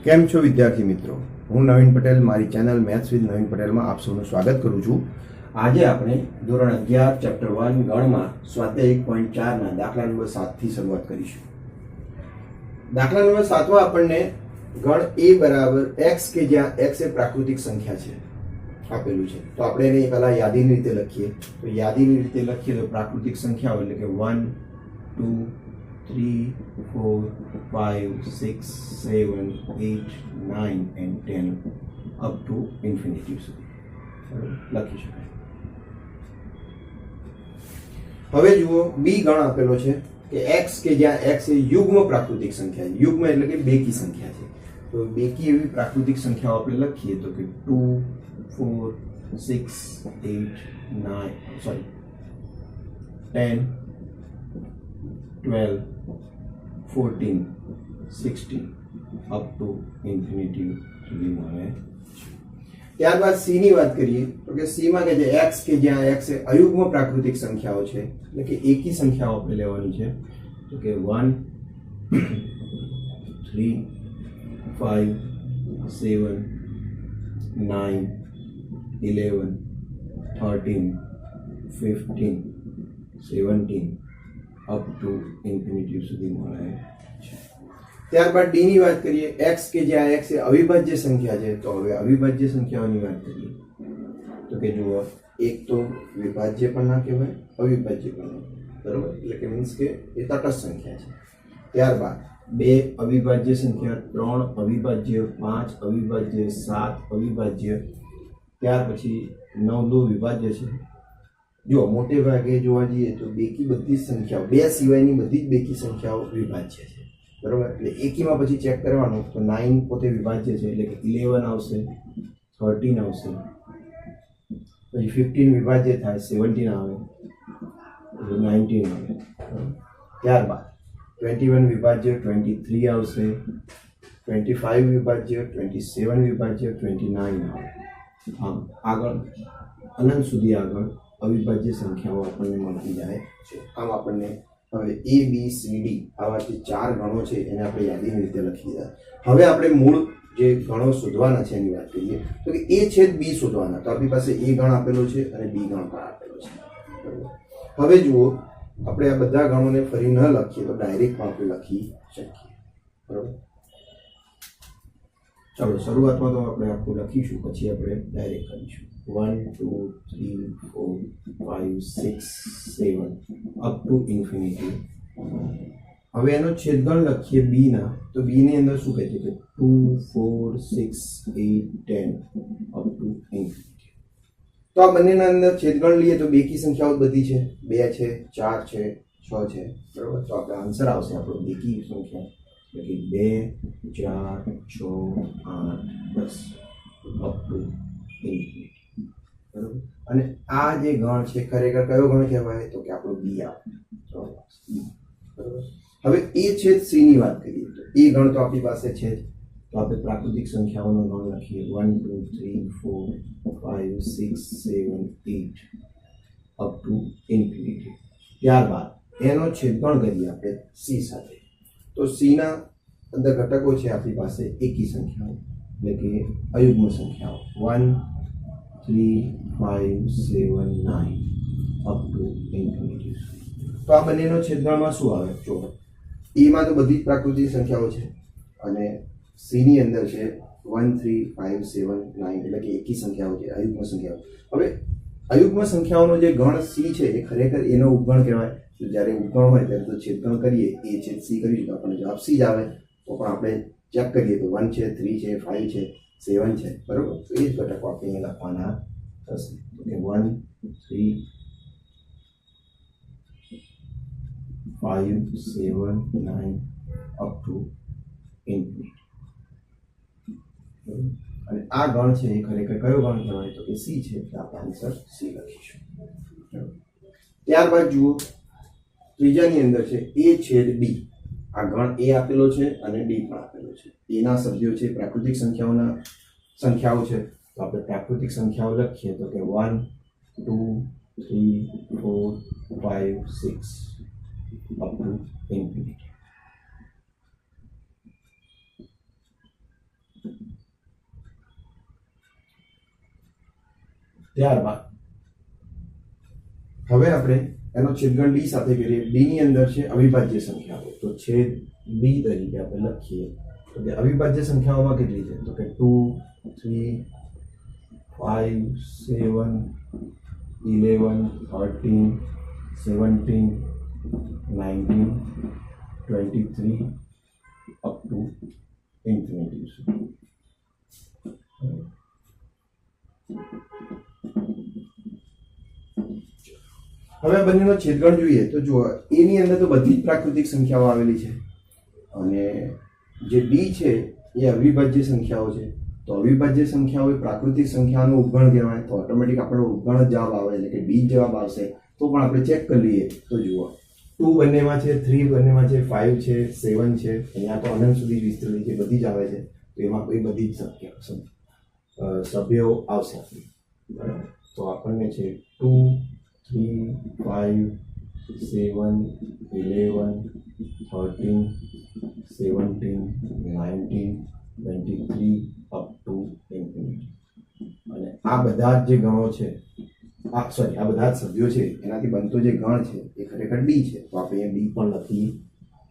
કેમ છો વિદ્યાર્થી મિત્રો? હું નવીન પટેલ મારી ચેનલ મેથ્સ વિથ નવીન પટેલમાં આપ સૌનું સ્વાગત કરું છું. આજે આપણે ધોરણ 11 ચેપ્ટર 1 ગણમાં સ્વાધ્યાય 1.4 ના દાખલા નંબર 7 થી શરૂઆત કરીશું. દાખલા નંબર 7 માં આપણને ગણ a બરાબર x કે જ્યાં x એ પ્રાકૃતિક સંખ્યા છે આપેલું છે. તો આપણે એને પહેલા યાદીની રીતે લખીએ. તો યાદીની રીતે લખીએ તો પ્રાકૃતિક સંખ્યાઓ એટલે કે 1 2 3 4 5 6 7 8 9 and 10 up to infinity સુધી લખી શકાય. હવે જુઓ b ગણ આપેલો છે કે x કે જ્યાં x એ યુગ્મ પ્રાકૃતિક સંખ્યા છે. યુગ્મ એટલે કે બેકી સંખ્યા છે. તો બેકી એવી પ્રાકૃતિક સંખ્યાઓ આપણે લખીએ તો કે 2 4 6 8 9 સોરી 10 12 14 16 up to infinity સુધી મળે છે. ત્યારબાદ c ની વાત કરીએ તો કે c માં કે જે x કે જ્યાં x એ અયુગ્મ પ્રાકૃતિક સંખ્યાઓ છે એટલે કે એકી સંખ્યાઓ આપણે લેવાની છે. તો કે 1 3 5 7 9 11 13 15 17 up to infinity સુધી મળે છે. ત્યારબાદ d ની વાત કરીએ x કે જ્યાં x એ અવિભાજ્ય સંખ્યા છે. તો હવે અવિભાજ્ય સંખ્યાઓની વાત કરીએ તો કે જુઓ એક તો વિભાજ્ય પણ ના કહેવાય, અવિભાજ્ય પણ ના, બરોબર? એટલે કે મીન્સ કે એ તટસ્થ સંખ્યા છે. ત્યારબાદ 2 અવિભાજ્ય સંખ્યા, 3 અવિભાજ્ય, 5 અવિભાજ્ય, 7 અવિભાજ્ય, ત્યાર પછી 9 વિભાજ્ય છે. જો મોટે ભાગે જોવા જઈએ તો બેકી બધી જ સંખ્યાઓ, બે સિવાયની બધી જ બેકી સંખ્યાઓ વિભાજ્ય છે, બરોબર? એટલે એકીમાં પછી ચેક કરવાનું તો 9 પોતે વિભાજ્ય છે એટલે કે 11 આવશે, 13 આવશે, પછી 15 વિભાજ્ય થાય 17 આવે, એટલે 19 આવે. ત્યારબાદ 21 વિભાજ્ય 23 આવશે, 25 વિભાજ્ય 27 વિભાજ્ય 29 આવે. આમ આગળ અનંત સુધી આગળ અવિભાજ્ય સંખ્યાઓ આપણને મળતી જાય છે. આમ આપણને હવે a b c d આવા જે 4 ગણો છે એને આપણે યાદીની રીતે લખી દીધા. હવે આપણે મૂળ જે ગણો શોધવાના છે એની વાત કરીએ તો કે a છેદ b શોધવાના. તો આપણી પાસે a ગણ આપેલો છે અને b ગણ પણ આપેલો છે, બરાબર? હવે જુઓ આપણે આ બધા ગણોને ફરી ન લખીએ તો ડાયરેક્ટ આપણે લખી શકીએ, બરાબર? ચાલો શરૂઆતમાં તો આપણે આખું લખીશું, પછી આપણે ડાયરેક્ટ કરીશું. 1 2 3 4 5 6 7 અપ ટુ ઇન્ફિનિટી. હવે એનો છેદગણ લખીએ b ના. તો b ની અંદર શું કહે છે કે 2 4 6 8 10 અપ ટુ ઇન્ફિનિટી. તો આ બંનેના અંદર છેદગણ લઈએ તો બેકી સંખ્યાઓ બધી છે, 2 છે, 4 છે, 6 છે, બરાબર? તો આપણે આન્સર આવશે આપણો બેકી સંખ્યા એટલે કે 2 4 6 8 10 અપ ટુ ઇન્ફિનિટી, બરાબર? અને આ જે ગણ છે ખરેખર કયો ગણ કહેવાય તો કે આપણો b આવે, બરાબર? હવે a છેદ c ની વાત કરીએ તો એ ગણ તો આપણી પાસે છે જ. તો આપણે પ્રાકૃતિક સંખ્યાઓનો ગણ લખીએ 1 2 3 4 5 6 7 8 અપ ટુ ઇન્ફિનિટી. ત્યારબાદ એનો છેદગણ કરીએ આપણે c સાથે. તો c ના અંદર ઘટકો છે આપણી પાસે એકી સંખ્યાઓ એટલે કે અયુગ્મ સંખ્યાઓ 1 3 5 7 9 અપ ટુ ઇન્ફિનિટી. તો આ બંનેનો છેદગણમાં શું આવે? જો a માં તો બધી જ પ્રાકૃતિક સંખ્યાઓ છે અને c ની અંદર છે 1 3 5 7 9 એટલે કે એકી સંખ્યાઓ છે, અયુગ્મ સંખ્યાઓ. હવે અયુગ્મ સંખ્યાઓનો જે ગણ c છે એ ખરેખર એનો ઉપગણ કહેવાય. તો જ્યારે ઉપગણ હોય ત્યારે તો છેદગણ કરીએ a છેદ c કરીશું તો આપણને જવાબ c જ આવે. તો પણ આપણે ચેક કરીએ તો 1 છે, 3 છે, 5 છે, 7 છે, બરોબર? તો એ જ ઘટકો આપણે અહીંયા લખવાના થશે. તો કે 1 3 5 7 9 અપ ટુ ઇન્ફિનિટી. અને આ ગણ છે એ ખરેખર કયો ગણ કહેવાય તો કે c છે, એટલે આપણે આન્સર c લખીશું. ત્યારબાદ જુઓ ત્રીજાની અંદર છે a છેદ b. આ ગણ a આપેલો છે અને d પણ આપેલો છે. a ના સભ્યો છે પ્રાકૃતિક સંખ્યાઓ છે. તો આપણે પ્રાકૃતિક સંખ્યાઓ લખીએ તો કે 1 2 3 4 5 6 up to infinity. ત્યારબાદ હવે આપણે એનો છેદગણ ડી સાથે કરીએ. ડી ની અંદર છે અવિભાજ્ય સંખ્યાઓ, તો છેદ ડી તરીકે આપણે લખીએ તો કે અવિભાજ્ય સંખ્યાઓમાં કેટલી છે તો કે 2 3 5 7 11 13 17 19 23 અપ ટુ ઇન્ફિનિટી સુધી. હવે આ બંનેનો છેદગણ જોઈએ તો જુઓ, એ ની અંદર તો બધી જ પ્રાકૃતિક સંખ્યાઓ આવેલી છે અને જે ડી છે એ અવિભાજ્ય સંખ્યાઓ છે. તો અવિભાજ્ય સંખ્યાઓ એ પ્રાકૃતિક સંખ્યાનો ઉપગણ કહેવાય, તો ઓટોમેટિક આપણો ઉપગણ જ જવાબ આવે, એટલે કે ડી જવાબ આવશે. તો પણ આપણે ચેક કરી લઈએ તો જુઓ, 2 બંનેમાં છે, 3 બંનેમાં છે, 5 છે, 7 છે, અહીંયા તો અનંત સુધી વિસ્તરેલી છે, બધી જ આવે છે. તો એમાં કોઈ બધી જ સંખ્યા સભ્યો આવશે આપણી, બરાબર. તો આપણને છે 2 3 5 7 11 13 17 19 23 અપ ટુ ઇન્ફિનિટી. અને આ બધા જ જે ગણો છે, આ બધા જ સભ્યો છે એનાથી બનતો જે ગણ છે એ ખરેખર ડી છે. તો આપણે અહીંયા ડી પણ લખી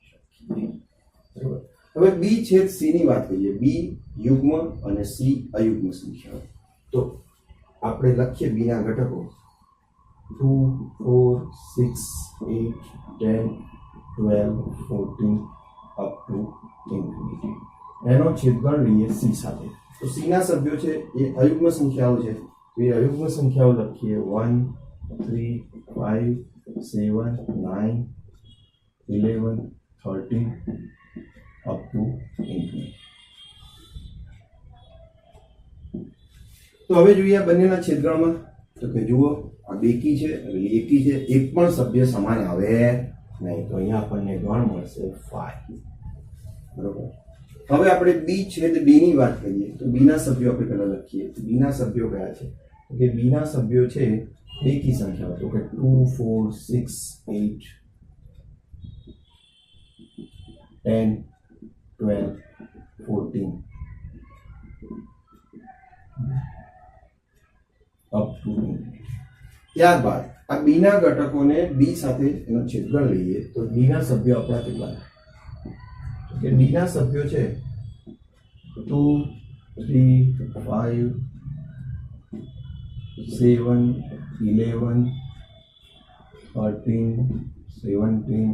શકીએ, બરાબર. હવે બી છેદ સી ની વાત કરીએ. બી યુગ્મ અને સી અયુગ્મ સંખ્યાઓ. તો આપણે લખીએ બી ના ઘટકો 2 4 6 8 10 12 14 અપ ટુ ઇન્ફિનિટી. એનો છેદગણ લઈએ સી સાથે. તો સી ના સભ્યો છે એ અયુગ્મ સંખ્યાઓ છે, તો એ અયુગ્મ સંખ્યાઓ લખીએ 1 3 5 7 9 11 13 અપ ટુ ઇન્ફિનિટી. તો હવે જોઈએ આ બંનેના છેદગણમાં, તો કે જુઓ આ બેકી છે એટલે એકી છે, એક પણ સભ્ય સમાન આવે નહીં, તો અહીંયા આપણને ગણ મળશે 5, બરોબર. હવે આપણે બી છેદ ડી ની વાત કરીએ તો બી ના સભ્યો આપણે પહેલા લખીએ. બી ના સભ્યો કયા છે તો કે બી ના સભ્યો છે બેકી સંખ્યાઓ, તો કે 2 4 6 8 10 12 14 અપ ટુ. ત્યારબાદ આ બી ના ઘટકોને બી સાથે એનો છેદગણ લઈએ તો બી ના સભ્યો આપણા કેટલા કે બી ના સભ્યો છે 2 3 5 7 11 13 17,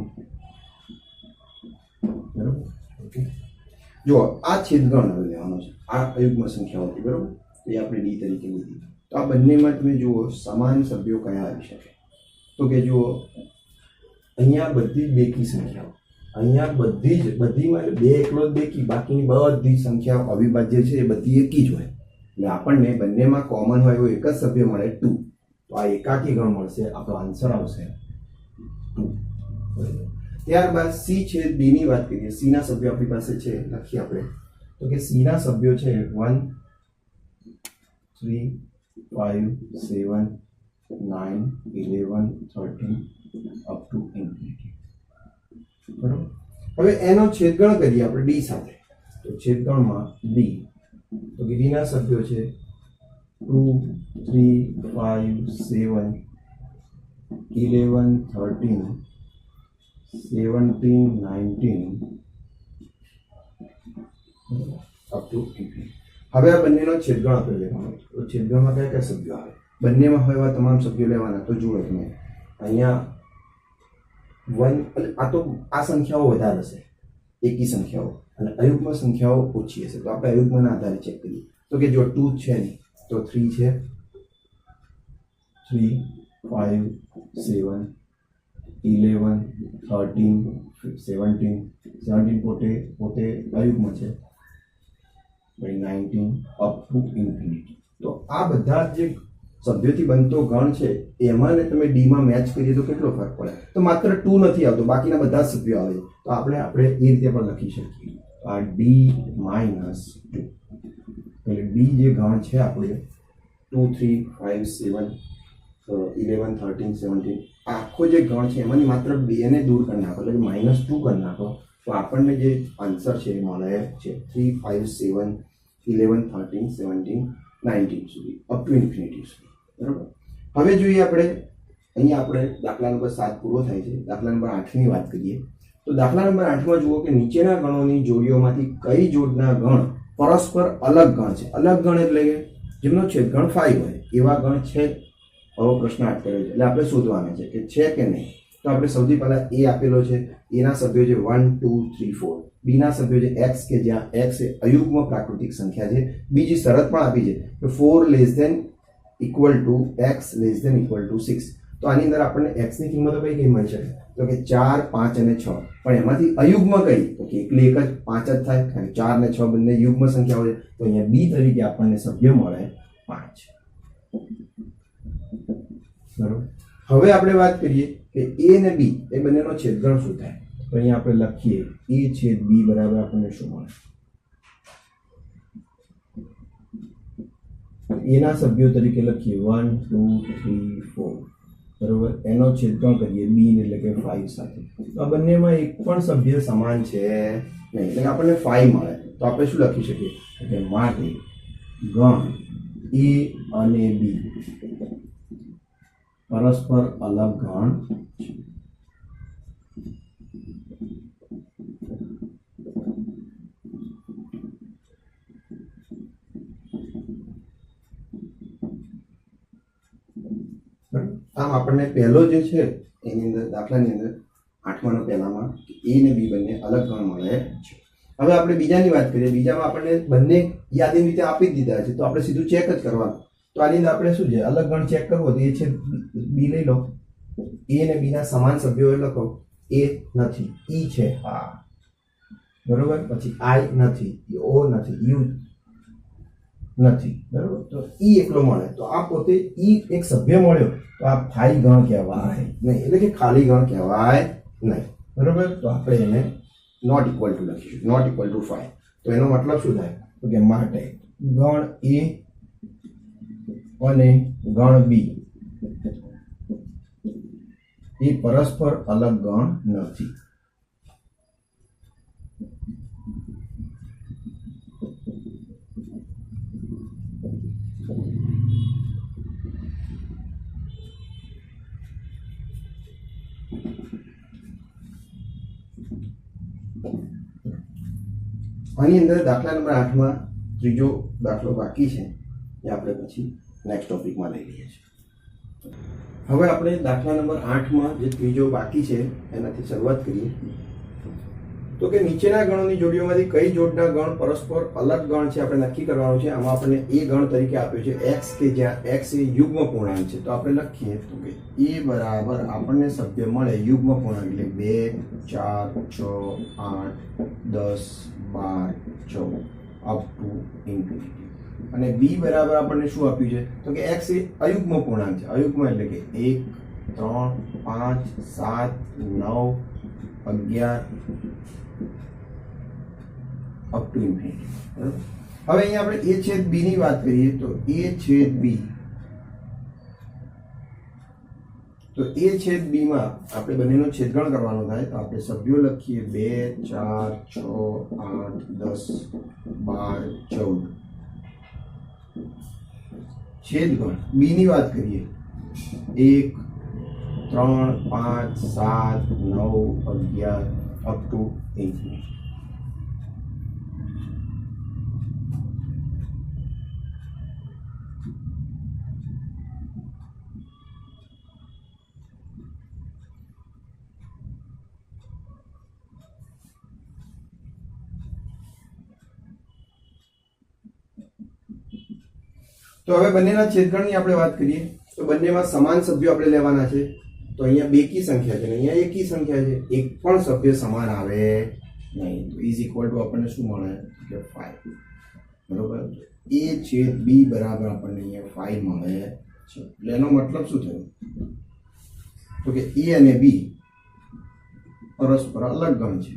બરાબર. ઓકે, જો આ છેદગણ હવે લેવાનો છે, આ અયુગ્મ સંખ્યાઓ હતી, બરાબર. એ આપણે ડી તરીકે લીધી. તો આ બંનેમાં તમે જુઓ સમાન સભ્યો કયા આવી શકે તો કે જુઓ અહીંયા બધી જ બેકી સંખ્યાઓ, અહીંયા બધીમાં બે એકલો જ બેકી, બાકીની બધી સંખ્યાઓ અવિભાજ્ય છે એ બધી એકી જ હોય. એટલે આપણને બંનેમાં કોમન હોય એવો એક જ સભ્ય મળે 2. તો આ એકાકી ગણ મળશે, આપણો આન્સર આવશે 2. ત્યારબાદ સી છે ડી ની વાત કરીએ. સી ના સભ્યો આપણી પાસે છે, લખીએ આપણે તો કે સી ના સભ્યો છે 1 3 5 7 9 11 13 અપ ટુ ઇન્ફિનિટી, બરાબર. હવે એનો છેદગણ કરીએ આપણે ડી સાથે. તો છેદગણમાં ડી, તો કે ડી ના સભ્યો છે 2 3 5 7 11 13 17 19 અપ ટુ ઇન્ફિનિટી. હવે આ બંનેનો છેદગણ આપણે લેવાનો. તો છેદગણમાં કયા કયા સભ્યો આવે? બંનેમાં હોય એવા તમામ સભ્યો લેવાના. તો જુઓ તમે અહીંયા 1, આ સંખ્યાઓ વધારે હશે, એકી સંખ્યાઓ, અને અયુગ્મ સંખ્યાઓ ઓછી હશે. તો આપણે અયુગ્મના આધારે ચેક કરીએ. તો કે જો 2 છે નહીં તો 3 છે, 3 5 7 11 13 17 પોતે અયુગ્મ છે, 19 અપ ટુ ઇન્ફિનિટી. તો આ બધા જે સભ્યોથી બનતો ગણ છે એમાં તમે ડી માં મેચ કરીએ તો કેટલો ફરક પડે? તો માત્ર 2 નથી આવતો, બાકીના બધા સભ્યો આવે. તો આપણે એ રીતે પણ લખી શકીએ, આ ડી માઇનસ 2. એટલે ડી જે ગણ છે આપણે 2 3 5 7 11 13 17 આખો જે ગણ છે એમાંની માત્ર 2 ને દૂર કરી નાખો, એટલે -2 કરી નાખો, તો આપણને જે આન્સર છે એ મળે છે 3 5 7 11 13 17 19 સુધી અપ ટુ ઇન્ફિનિટી સુધી. બરાબર. હવે જોઈએ આપણે અહીંયા આપણે દાખલા નંબર 7 પૂરો થાય છે. દાખલા નંબર 8ની વાત કરીએ તો દાખલા નંબર 8માં જુઓ કે નીચેના ગણોની જોડીઓમાંથી કઈ જોડના ગણ પરસ્પર અલગ ગણ છે. અલગ ગણ એટલે કે જેમનો છેદગણ 5 હોય એવા ગણ છે. આવો પ્રશ્ન આ કર્યો છે એટલે આપણે શોધવાના છે કે છે કે નહીં. તો આપણે સૌથી પહેલા એ આપેલો છે, એના સભ્યો છે 1 2 3 4. બી ના સભ્યો છે x કે જ્યાં x એ અયુગ્મ પ્રાકૃતિક સંખ્યા છે. બીજી શરત પણ આપી છે કે 4 less than equal to x less than equal to 6. તો આની અંદર આપણને x ની કિંમતો કઈ કઈ મળી શકે તો કે 4 5 અને 6. પણ એમાંથી અયુગ્મ કઈ તો કે એકલી એક જ 5 જ થાય કારણ કે 4 અને 6 બંને યુગ્મ સંખ્યાઓ છે. તો અહીંયા b તરીકે આપણને સભ્ય મળે 5. બરોબર. હવે આપણે વાત કરીએ કે a અને b એ બંનેનો છેદગણ શું થાય. તો અહીંયા આપણે લખીએ a છેદ b બરાબર આપણને શું મળે. a ના સભ્યો તરીકે લખીએ 1 2 3 4. બરોબર. એનો છેદગણ કરીએ b એટલે કે 5 સાથે. તો આ બંનેમાં એક પણ સભ્ય સમાન છે નહીં એટલે આપણને 5 મળે. તો આપણે શું લખી શકીએ કે માટે ગણ a અને b પરસ્પર અલગ ગણ છે. આમ આપણને પહેલો જે છે એની અંદર દાખલાની અંદર 8માનો પહેલામાં a ને b બંને અલગ ગણ મળે છે. હવે આપણે બીજાની વાત કરીએ. બીજામાં આપણને બંને યાદી રીતે આપી જ દીધા છે તો આપણે સીધું ચેક જ કરવાનું. તો આની અંદર આપણે શું છે અલગ ગણ ચેક કરવો તો એ છે b લઈ લો. a અને b ના સમાન સભ્યો લખો. a નથી, e છે હા બરોબર, પછી i નથી, o નથી, u નથી બરોબર. તો e એકલો મળે તો આ પોતે e એક સભ્ય મળ્યો તો આ સ્થાયી ગણ કહેવાય નહીં એટલે કે ખાલી ગણ કહેવાય નહીં બરોબર. તો આપણે એને નોટ ઇક્વલ ટુ લખીશું, નોટ ઇક્વલ ટુ 5. તો એનો મતલબ શું થાય તો કે માટે ગણ a અને ગણ b એ પરસ્પર અલગ ગણ નથી. આની અંદર દાખલા નંબર 8માં ત્રીજો દાખલો બાકી છે એ આપણે પછી નેક્સ્ટ ટોપિકમાં લઈ લઈએ છીએ. હવે આપણે દાખલા નંબર 8માં જે ત્રીજો બાકી છે એનાથી શરૂઆત કરીએ. તો કે નીચેના ગણોની જોડીઓમાંથી કઈ જોડના ગણ પરસ્પર અલગ ગણ છે આપણે નક્કી કરવાનું છે. આમાં આપણને એ ગણ તરીકે આપ્યો છે x કે જ્યાં x એ યુગ્મ પૂર્ણાંક છે. તો આપણે લખીએ તો કે a બરાબર આપણને સભ્ય મળે યુગ્મ પૂર્ણાંક એટલે 2 4 6 8 10 12 14 અપ ટુ ઇન્ફિનિટી. અને b બરાબર આપણને શું આપ્યું છે તો કે x એ અયુગ્મ પૂર્ણાંક છે. અયુગ્મ એટલે કે 1 3 5 7 9 11 અપ ટુ ઇન્ફિનિટી. બરાબર. હવે અહીંયા આપણે a છેદ b ની વાત કરીએ તો a છેદ b તો a છેદ b માં આપણે બંનેનો છેદગણ કરવાનો થાય તો આપણે સભ્યો લખીએ 2 4 6 8 10 12 14. છેદગણ b ની વાત કરીએ 1 3 5 7 9 11 અપ ટુ ઇન્ફિનિટી. તો હવે બંનેના છેદગણની આપણે વાત કરીએ તો બંનેમાં સમાન સભ્યો આપણે લેવાના છે. તો અહીંયા બેકી સંખ્યા છે ને અહીંયા એકી સંખ્યા છે. એક પણ સભ્ય સમાન આવે નહીં. તો ઇઝ ઇક્વલ ટુ આપણને શું મળે કે 5 બરોબર. a છેદ b બરાબર આપણને અહીંયા 5 મળે છે. એટલે એનો મતલબ શું થયો તો કે a અને b પરસ્પર અલગ ગણ છે.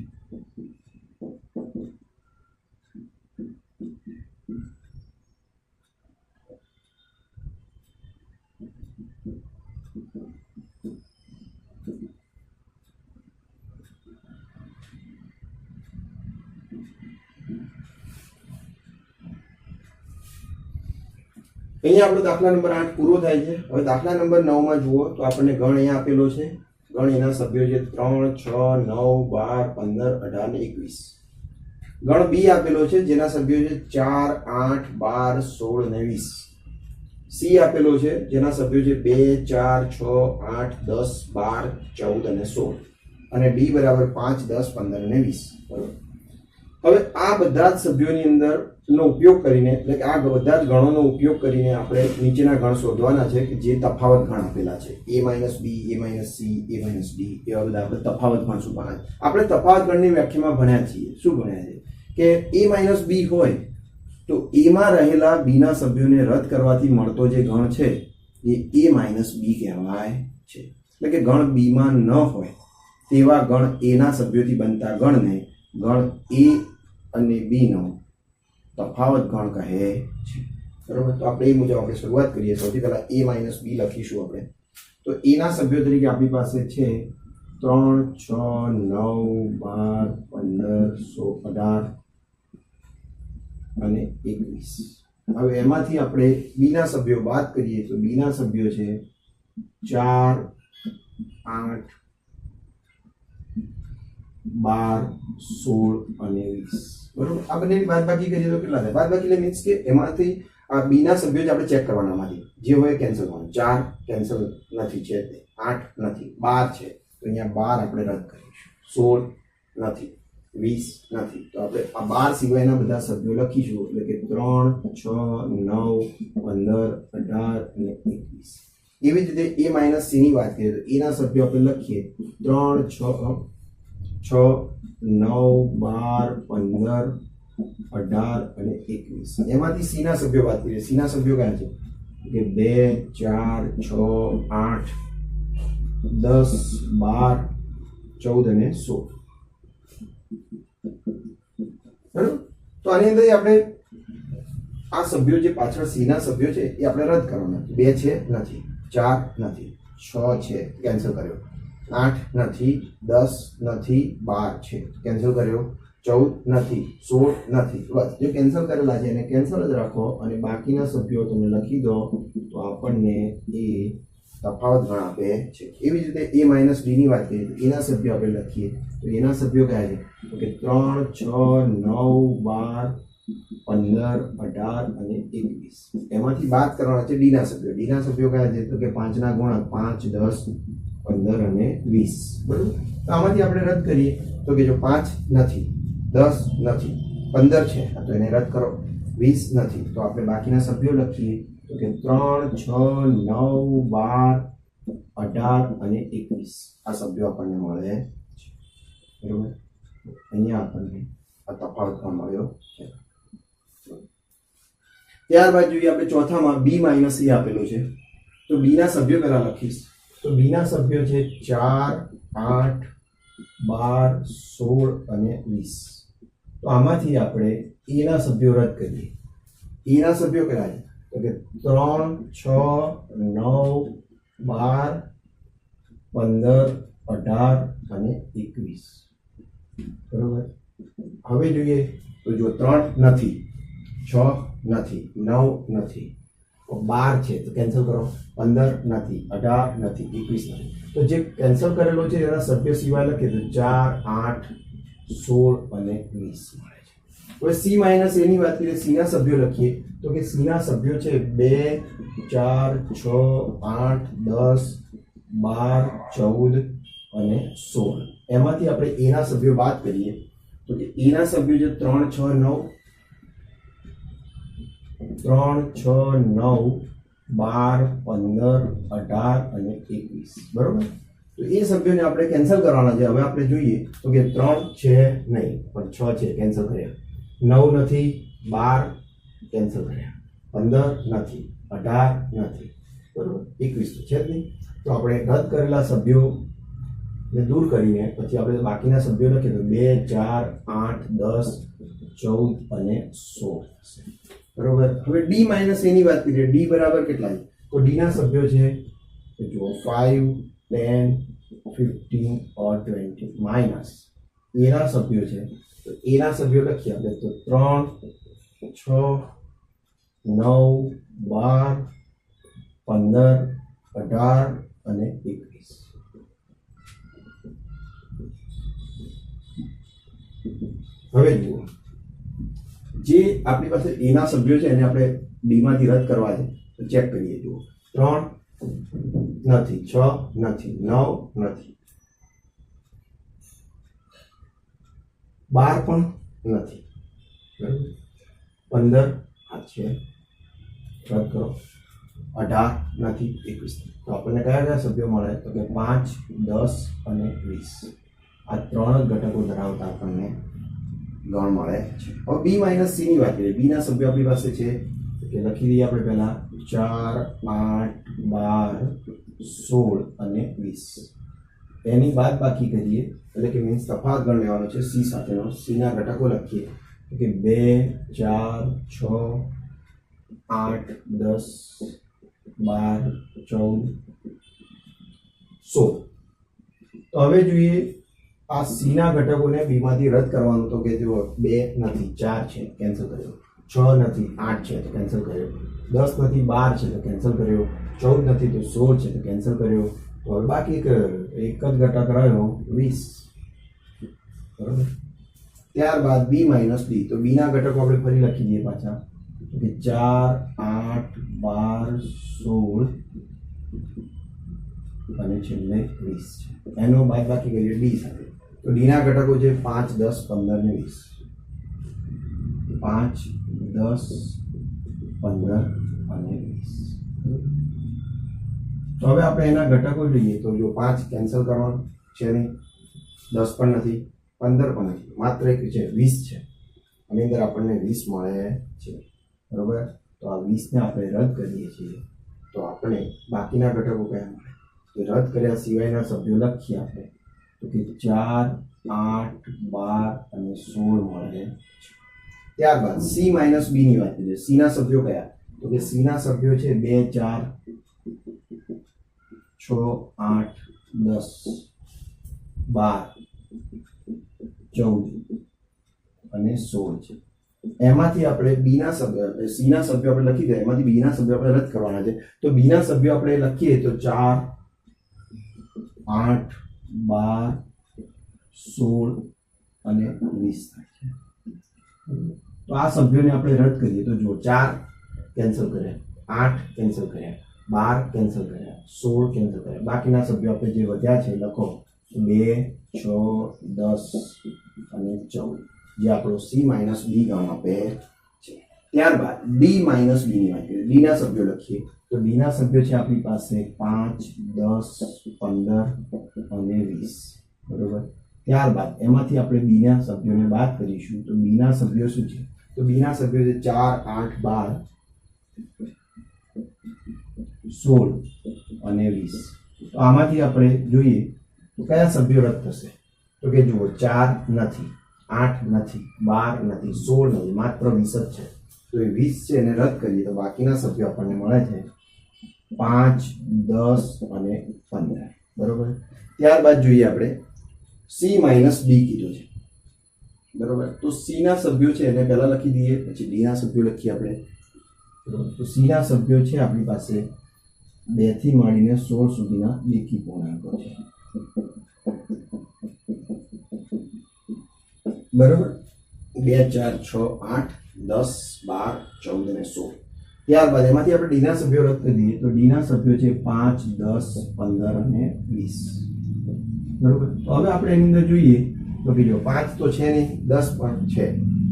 અહીંયા આપણો દાખલા નંબર 8 પૂરો થાય છે. હવે દાખલા નંબર 9 માં જુઓ તો આપણને ગણ અહીંયા આપેલો છે. ગણ એના સભ્યો છે 3, 6, 9, 12, 15, 18 ને 21. ગણ બી આપેલો છે જેના સભ્યો છે 4, 8, 12, 16 ને 20. સી આપેલો છે જેના સભ્યો છે 2, 4, 6, 8, 10, 12, 14 અને 16. અને ડી બરાબર 5, 10, 15 અને 20. બરાબર. હવે આ બધા જ સભ્યોની અંદર નો ઉપયોગ કરીને એટલે કે આ બધા જ ગણોનો ઉપયોગ કરીને આપણે નીચેના ગણ શોધવાના છે કે જે તફાવત ગણ આપેલા છે a - b a - c a - d એવા બધા આપણે તફાવત ગણ શોધવાના છે. આપણે તફાવત ગણની વ્યાખ્યામાં ભણ્યા છીએ. શું ભણ્યા છે કે a - b હોય તો a માં રહેલા b ના સભ્યોને રદ કરવાથી મળતો જે ગણ છે એ a - b કહેવાય છે. એટલે કે ગણ b માં ન હોય તેવા ગણ a ના સભ્યોથી બનતા ગણને ગણ a અને b નો તફાવત ગણ કહે છે. બરોબર. તો આપણે એ મુજબ આપણે શરૂઆત કરીએ. સૌથી પહેલા a - b લખીશું આપણે. તો a ના સભ્યો તરીકે આપણી પાસે છે 3, 6, 9, 12, 15, 18 અને 21. હવે એમાંથી આપણે b ના સભ્યો બાદ કરીએ તો b ના સભ્યો છે 4, 8, 12, 16 અને 20. બરોબર. આ બંનેની બાદબાકી કરીએ તો કેટલા થાય? બાદબાકી એટલે મીન્સ કે એમાંથી આ બી ના સભ્યો જ આપણે ચેક કરવાના, માંથી જે હોય કેન્સલ કરવાનું. 4 કેન્સલ નથી છે, 8 નથી, 12 છે તો અહીંયા 12 આપણે રદ કરીશું, 16 નથી, 20 નથી તો આપણે આ 12 સિવાયના બધા સભ્યો લખીશું. એટલે કે 3, 6, 9, 15, 18 અને 21. એવી જ રીતે a - c ની વાત કરીએ તો a ના સભ્યો આપણે લખીએ 3, 6, 9, 12, 15, 18 અને 21. એમાંથી સી ના સભ્યો વાત કરીએ. સી ના સભ્યો કયા છે કે 2, 4, 6, 8, 10, 12, 14 અને 16. બરાબર. તો આની અંદર આપણે આ સભ્યો જે પાછળ સી ના સભ્યો છે એ આપણે રદ કરવાના. 2 છે નથી, 4 નથી, 6 છે કેન્સલ કર્યો, 8 નથી, 10 નથી, 12 છે કેન્સલ કર્યો, 14 નથી, 16 નથી. બસ જે કેન્સલ કરેલા છે એને કેન્સલ જ રાખો અને બાકીના સભ્યો તમે લખી દો તો આપણને એ તફાવત ગણ આપે છે. એવી જ રીતે a - d ની વાત કરીએ તો એના સભ્યો આપણે લખીએ તો એના સભ્યો કયા છે તો કે 3, 6, 9, 12, 15, 18 અને 21. એમાંથી બાદ કરવાના છે ડી ના સભ્યો. ડી ના સભ્યો કયા છે તો કે 5 ના ગુણક 5, 10, 15 અને 20. બરોબર. તો આમાંથી આપણે રદ કરીએ તો કે જો 5 નથી, 10 નથી, 15 છે તો એને રદ કરો, 20 નથી તો આપણે બાકીના સભ્યો લખીએ તો કે 3, 6, 9, 12, 18 અને 21. આ સભ્યો આપણને મળે છે. બરોબર. અહીંયા આપણને આ તફાવત પણ મળ્યો છે. ત્યારબાદ જોઈએ આપણે ચોથામાં b - c આપેલું છે તો b ના સભ્યો પહેલા લખીશ. તો b ના સભ્યો છે 4, 8, 12, 16 અને 20. તો આમાંથી આપણે a ના સભ્યો રદ કરીએ. a ના સભ્યો કયા છે તો કે 3, 6, 9, 12, 15, 18 અને 21. બરોબર. હવે જોઈએ તો જો 3 નથી, 6 નથી, 9 નથી, 12 છે તો કેન્સલ કરો, 15 નથી, 18 નથી, 21 નથી. તો જે કેન્સલ કરેલો છે એના સભ્ય સિવાય લખીએ તો 4, 8, 16 અને 20 મળે છે. હવે c - a ની વાત કરીએ. c ના સભ્યો લખીએ તો કે c ના સભ્યો છે 2, 4, 6, 8, 10, 12, 14 અને 16. એમાંથી આપણે a ના સભ્યો બાદ કરીએ તો કે a ના સભ્યો છે 3, 6, 9, 12, 15, 18 અને 21. બરોબર. તો એ સભ્યોને આપણે કેન્સલ કરવાના છે. હવે આપણે જોઈએ તો કે 3 છે નહીં પણ 6 છે કેન્સલ કર્યા, 9 નથી, 12 કેન્સલ કર્યા, 15 નથી, 18 નથી, બરોબર, 21 તો છે જ નહીં. તો આપણે રદ કરેલા સભ્યો ને દૂર કરીને પછી આપણે બાકીના સભ્યો લખીએ તો 2, 4, 8, 10, 14 અને 16 થશે. બરોબર. હવે d - a ની વાત કરીએ. d બરાબર કેટલા છે તો d ના સભ્યો છે તો જો 5, 10, 15 or 20 માઈનસ a ના સભ્યો છે તો a ના સભ્યો લખીએ આપણે તો 3, 6, 9, 12, 15, 18 અને 21. હવે જુઓ, જે આપણી પાસે એ ના સભ્યો છે એને આપણે ડી માંથી રદ કરવા છે તો ચેક કરીએ. જુઓ 3 નથી, 6 નથી, 9 નથી, 12 પણ નથી, બરાબર, 15 આ છે, રદ કરો, 18 નથી, 21. તો આપણને કયા કયા સભ્યો મળે? તો કે 5, 10 અને 20. આ 3 જ ઘટકો ધરાવતા આપણને ગણ મળે છે. હવે બી માઇનસ સી ની વાત કરીએ. બી ના સભ્યો આપણી પાસે છે કે લખી દઈએ આપણે પહેલા 4, 8, 12, 16 અને 20. એની બાદ બાકી કરીએ એટલે કે મીન્સ તફાવત ગણ લેવાનો છે સી સાથેનો. સી ના ઘટકો લખીએ કે 2, 4, 6, 8, 10, 12, 14, 16. તો હવે જોઈએ આ સી ના ઘટકોને બી માંથી રદ કરવાનું. તો કે જો 2 નથી, 4 છે, કેન્સલ કર્યો, 6 નથી, 8 છે તો કેન્સલ કર્યો, 10 નથી, 12 છે તો કેન્સલ કર્યો, 14 નથી તો 16 છે તો કેન્સલ કર્યો. તો હવે બાકી એક જ ઘટક રહ્યો 20, બરાબર. ત્યારબાદ બી માઇનસ ડી. તો બી ના ઘટકો આપણે ફરી લખી દઈએ પાછા કે 4, 8, 12, 16 અને છેલ્લે 20 છે. એનો બાદ બાકી કરીએ ડી સાથે. તો ડી ના ઘટકો છે 5, 10, 15 ને 20. 5, 10, 15 અને 20. તો હવે આપણે એના ઘટકો જોઈએ. તો જો 5 કેન્સલ કરવાનું છે નહીં, 10 પણ નથી, 15 પણ નથી, માત્ર એક છે 20 છે. આની અંદર આપણને 20 મળે છે, બરોબર. તો આ 20 ને આપણે રદ કરીએ છીએ તો આપણે બાકીના ઘટકો કયા મળે? તો રદ કર્યા સિવાયના સભ્યો લખીએ આપણે તો કે 4, 8, 12 અને 16 મળે છે. ત્યારબાદ સી માઇનસ બી ની વાત કરીએ. સી ના સભ્યો કયા? તો કે સી ના સભ્યો છે 2, 4, 6, 8, 10, 12, 14 અને 16 છે. એમાંથી આપણે બી ના સભ્ય, સી ના સભ્યો આપણે લખી દઈએ, એમાંથી બી ના સભ્યો આપણે રદ કરવાના છે. તો બી ના સભ્યો આપણે લખીએ તો 4, 8, 12, 16 અને 20 થાય છે. તો આ સભ્યોને આપણે રદ કરીએ તો જો 4 કેન્સલ કર્યા, 8 કેન્સલ કર્યા, 12 કેન્સલ કર્યા, 16 કેન્સલ કર્યા. બાકીના સભ્યો આપણે જે વધ્યા છે લખો 2, 6, 10 અને 14, જે આપણો સી માઇનસ ડી ગણ આપે છે. ત્યારબાદ ડી માઇનસ બી ની વાત કરીએ. ડી ના સભ્યો લખીએ તો ડી ના સભ્યો છે આપણી પાસે 5, 10, 15 અને 20, બરોબર. ત્યારબાદ એમાંથી આપણે બી ના સભ્યોને બાદ કરીશું. તો બી ના સભ્યો શું છે? તો બી ના સભ્યો છે 4, 8, 12, 16 અને 20. તો આમાંથી આપણે જોઈએ તો કયા સભ્યો રદ થશે? તો કે જુઓ 4 નથી, 8 નથી, 12 નથી, 16 નથી, માત્ર 20 જ છે. તો એ 20 છે એને રદ કરીએ તો બાકીના સભ્યો આપણને મળે છે 5, 10 અને 15, બરોબર. ત્યારબાદ જોઈએ આપણે સી માઇનસ ડી કીધું છે, બરોબર. તો સી ના સભ્યો છે એને પહેલા લખી દઈએ, પછી ડી ના સભ્યો લખીએ આપણે, બરોબર. તો સી ના સભ્યો છે આપણી પાસે 2 થી માંડીને 16 સુધીના બેકી પૂર્ણાંકો છે, બરોબર. 2, 4, 6, 8, 10, 12, 14 અને 16. ત્યારબાદ એમાંથી આપણે ડી ના સભ્યો રદ કરી દઈએ તો ડી ના સભ્યો છે 5, 10, 15 અને 20, બરોબર. તો હવે આપણે એની અંદર જોઈએ તો કે જો 5 તો છે નહીં, 10 પણ છે,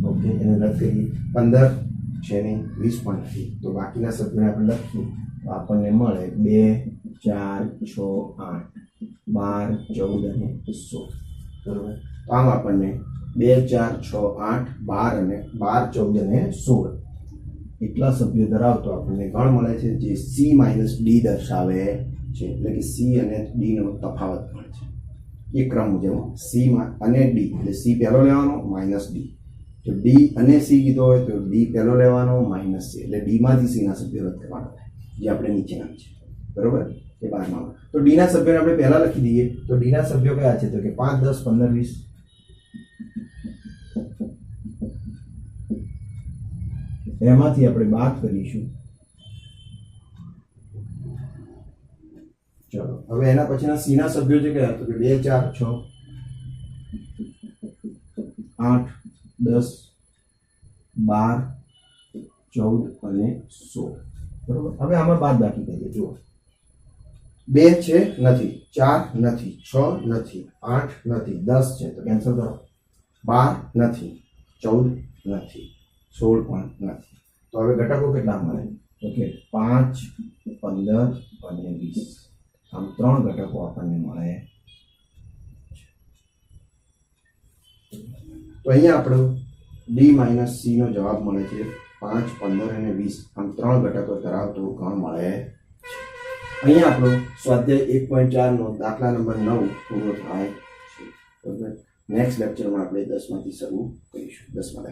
ઓકે, એને રદ કરીએ. 15 છે નહીં, 20 પણ નથી. તો બાકીના સભ્યોને આપણે લખીએ તો આપણને મળે 2, 4, 6, 8, 12, 14 અને 16, બરોબર. તો આમ આપણને 2, 4, 6, 8, 12 અને 12, 14 અને 16 એટલા સભ્યો ધરાવતો આપણને ગણ મળે છે, જે સી માઇનસ ડી દર્શાવે છે. એટલે કે સી અને ડી નો તફાવત ગણ છે એ ક્રમ મુજબ. સી અને ડી એટલે સી પહેલો લેવાનો માઇનસ ડી. જો ડી અને સી કીધો હોય તો ડી પહેલો લેવાનો માઇનસ સી, એટલે ડી માંથી સી ના સભ્યો રદ કરવાના થાય, જે આપણે નીચે નામ છે, બરોબર. એ 12માં. તો ડી ના સભ્યોને આપણે પહેલા લખી દઈએ. તો ડી ના સભ્યો કયા છે? તો કે 5, 10, 15, 20. એમાંથી આપણે બાદ કરીશું ચલો હવે એના પછીના સી ના સભ્યો છે કયા? તો કે 2 4 6 8 10 12 14 અને 16 બરોબર. હવે આમાં બાદ બાકી કરીએ. જુઓ 2 છે નથી, 4 નથી, 6 નથી, 8 નથી, 10 છે તો કેન્સલ કરો, 12 નથી, 14 નથી, 16 પણ નથી. તો હવે ઘટકો કેટલા મળે? તો કે 5 15 અને 20. આમ 3 ઘટકો આપણને મળે. તો અહીંયા આપણો ડી માઇનસ સી નો જવાબ મળે છે 5 15 અને 20. આમ 3 ઘટકો ધરાવતો ગણ મળે. અહીંયા આપણો સ્વાધ્યાય 1.4 નો દાખલા નંબર 9 પૂરો થાય છે. બરાબર. નેક્સ્ટ લેક્ચરમાં આપણે 10 માંથી શરૂ કરીશું. 10માં